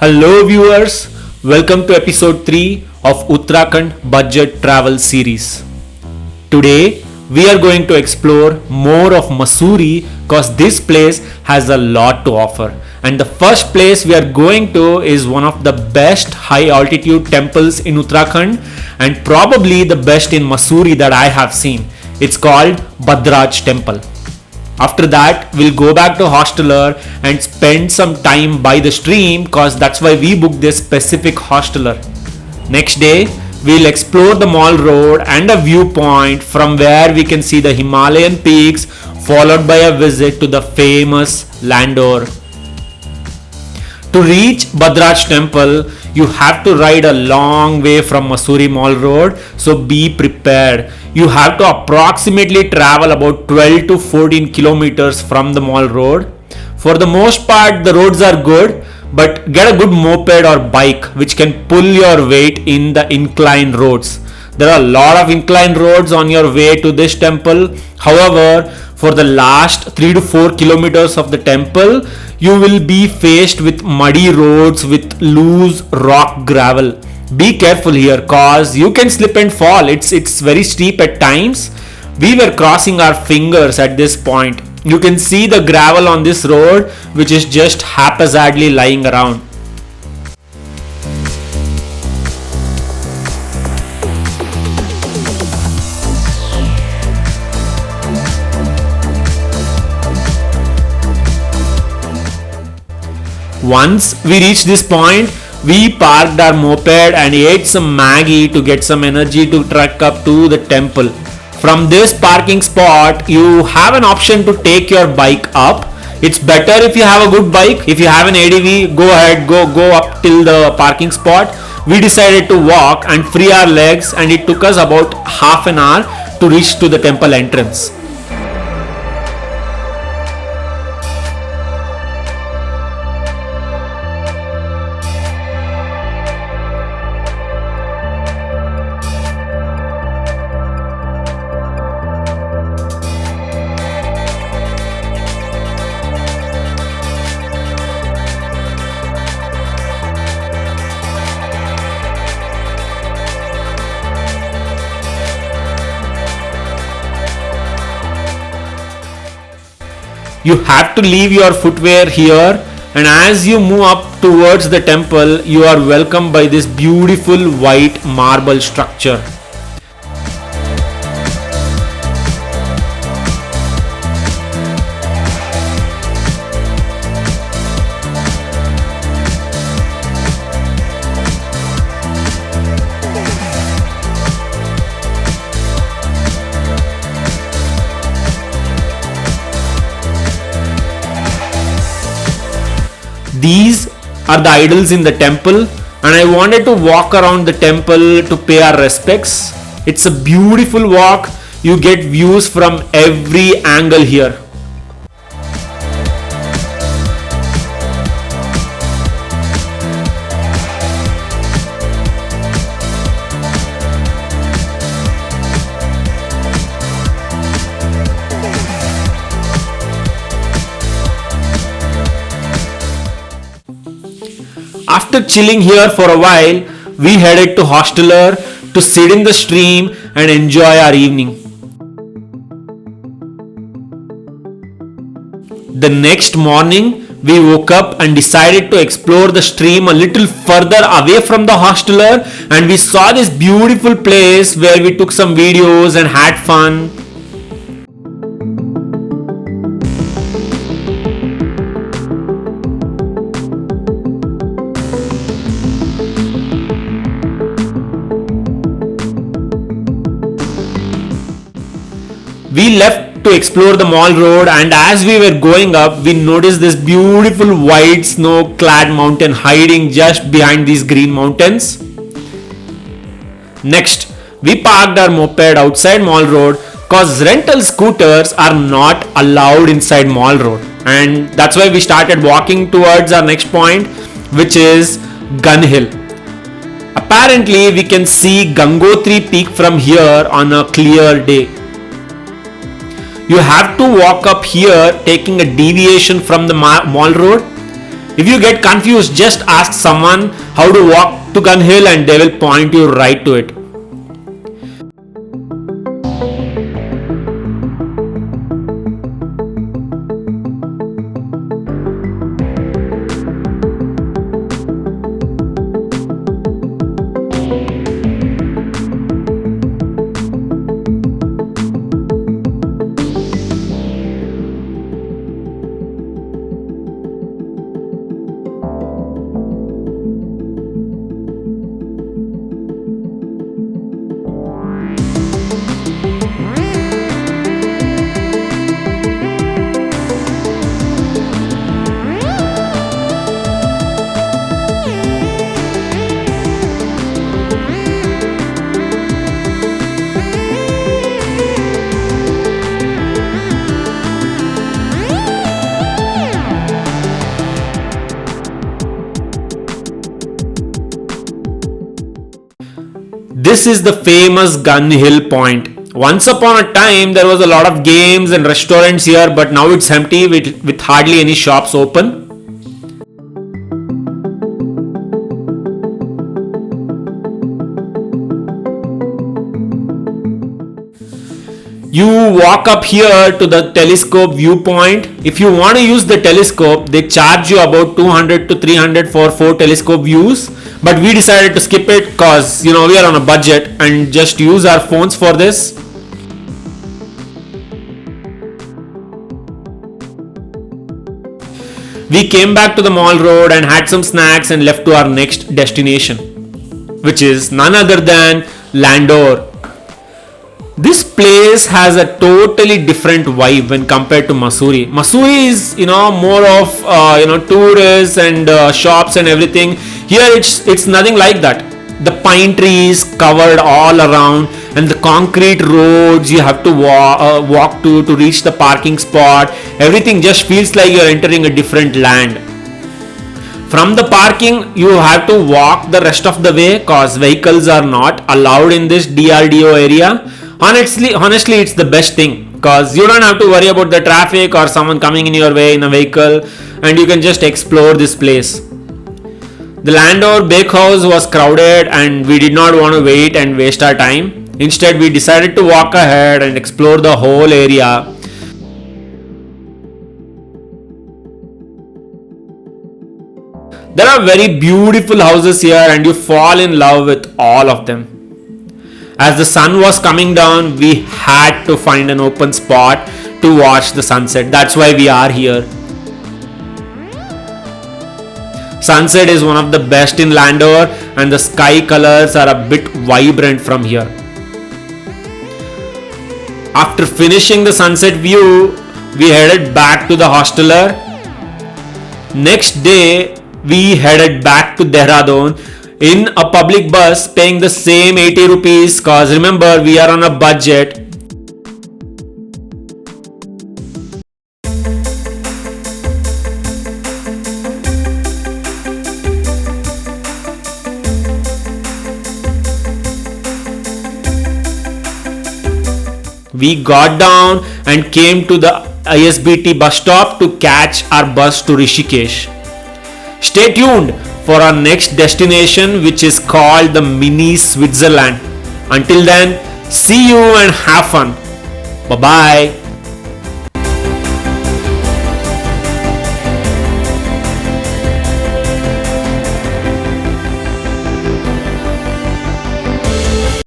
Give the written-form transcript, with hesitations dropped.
Hello viewers, welcome to episode 3 of Uttarakhand Budget Travel Series. Today we are going to explore more of Mussorie because this place has a lot to offer. And the first place we are going to is one of the best high altitude temples in Uttarakhand and probably the best in Mussorie that I have seen. It's called Bhadraj Temple. After that, we'll go back to Hosteller and spend some time by the stream because that's why we booked this specific Hosteller. Next day, we'll explore the Mall Road and a viewpoint from where we can see the Himalayan peaks, followed by a visit to the famous Landor. To reach Bhadraj Temple, you have to ride a long way from Mussorie Mall Road, so be prepared. You have to approximately travel about 12 to 14 kilometers from the Mall Road. For the most part, the roads are good, but get a good moped or bike which can pull your weight in the incline roads. There are a lot of incline roads on your way to this temple. However, for the last 3 to 4 kilometers of the temple, you will be faced with muddy roads with loose rock gravel. Be careful here cause you can slip and fall. It's very steep at times. We were crossing our fingers at this point. You can see the gravel on this road which is just haphazardly lying around. Once we reached this point, we parked our moped and ate some Maggie to get some energy to trek up to the temple. From this parking spot, you have an option to take your bike up. It's better if you have a good bike. If you have an ADV, go ahead, go up till the parking spot. We decided to walk and free our legs, and it took us about half an hour to reach to the temple entrance. You have to leave your footwear here, and as you move up towards the temple, you are welcomed by this beautiful white marble structure. These are the idols in the temple, and I wanted to walk around the temple to pay our respects. It's a beautiful walk. You get views from every angle here. After chilling here for a while, we headed to Hosteller to sit in the stream and enjoy our evening. The next morning, we woke up and decided to explore the stream a little further away from the Hosteller, and we saw this beautiful place where we took some videos and had fun. We left to explore the Mall Road, and as we were going up, we noticed this beautiful white snow-clad mountain hiding just behind these green mountains. Next, we parked our moped outside Mall Road because rental scooters are not allowed inside Mall Road, and that's why we started walking towards our next point, which is Gun Hill. Apparently, we can see Gangotri Peak from here on a clear day. You have to walk up here taking a deviation from the Mall Road. If you get confused, just ask someone how to walk to Gun Hill and they will point you right to it. This is the famous Gun Hill Point. Once upon a time, there was a lot of games and restaurants here, but now it's empty with hardly any shops open. You walk up here to the telescope viewpoint. If you want to use the telescope, they charge you about 200 to 300 for 4 telescope views. But we decided to skip it because we are on a budget and just use our phones for this. We came back to the mall road and had some snacks and left to our next destination, which is none other than Landor. This place has a totally different vibe when compared to Mussorie. Mussorie is more of tourists and shops and everything. Here it's nothing like that. The pine trees covered all around and the concrete roads you have to walk to reach the parking spot. Everything just feels like you're entering a different land. From the parking, you have to walk the rest of the way because vehicles are not allowed in this DRDO area. Honestly, it's the best thing because you don't have to worry about the traffic or someone coming in your way in a vehicle, and you can just explore this place. The Landor bakehouse was crowded and we did not want to wait and waste our time. Instead, we decided to walk ahead and explore the whole area. There are very beautiful houses here and you fall in love with all of them. As the sun was coming down, we had to find an open spot to watch the sunset. That's why we are here. Sunset is one of the best in Landor and the sky colors are a bit vibrant from here. After finishing the sunset view, we headed back to the Hosteller. Next day, we headed back to Dehradun in a public bus paying the same 80 rupees cause remember we are on a budget. We got down and came to the ISBT bus stop to catch our bus to Rishikesh. Stay tuned for our next destination, which is called the mini Switzerland. Until then, see you and have fun. Bye bye.